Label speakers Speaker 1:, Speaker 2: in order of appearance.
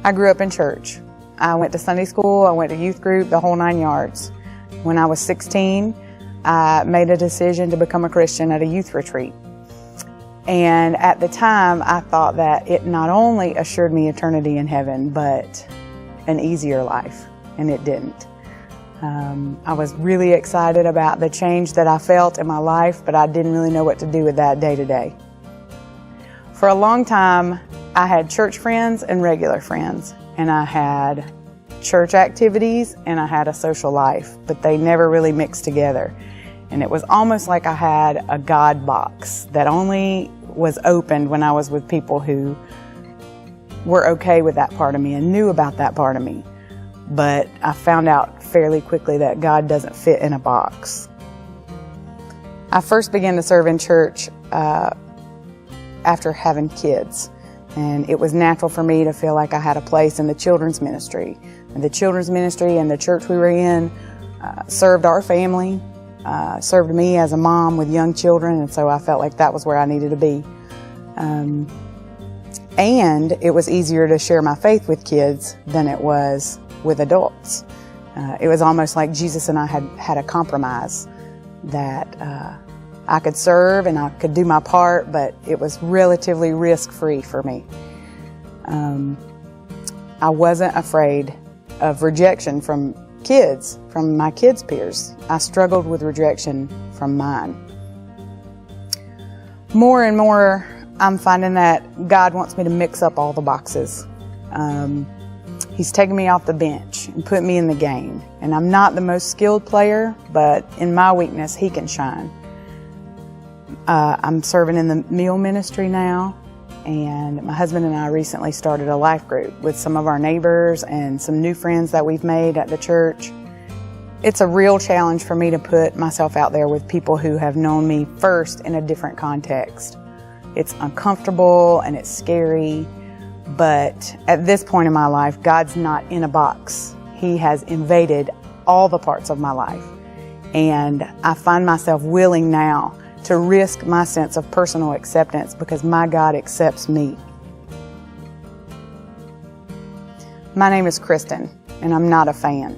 Speaker 1: I grew up in church. I went to Sunday school, I went to youth group, the whole 9 yards. When I was 16, I made a decision to become a Christian at a youth retreat. And at the time, I thought that it not only assured me eternity in heaven, but an easier life, and it didn't. I was really excited about the change that I felt in my life, but I didn't really know what to do with that day to day. For a long time, I had church friends and regular friends, and I had church activities and I had a social life, but they never really mixed together. And it was almost like I had a God box that only was opened when I was with people who were okay with that part of me and knew about that part of me. But I found out fairly quickly that God doesn't fit in a box. I first began to serve in church after having kids. And it was natural for me to feel like I had a place in the children's ministry. And the children's ministry and the church we were in served our family, served me as a mom with young children, and so I felt like that was where I needed to be. And it was easier to share my faith with kids than it was with adults. It was almost like Jesus and I had a compromise that I could serve and I could do my part, but it was relatively risk-free for me. I wasn't afraid of rejection from kids, from my kids' peers. I struggled with rejection from mine. More and more, I'm finding that God wants me to mix up all the boxes. He's taken me off the bench and put me in the game. And I'm not the most skilled player, but in my weakness, He can shine. I'm serving in the meal ministry now, and my husband and I recently started a life group with some of our neighbors and some new friends that we've made at the church. It's a real challenge for me to put myself out there with people who have known me first in a different context. It's uncomfortable and it's scary, but at this point in my life, God's not in a box. He has invaded all the parts of my life, and I find myself willing now to risk my sense of personal acceptance because my God accepts me. My name is Kristen, and I'm not a fan.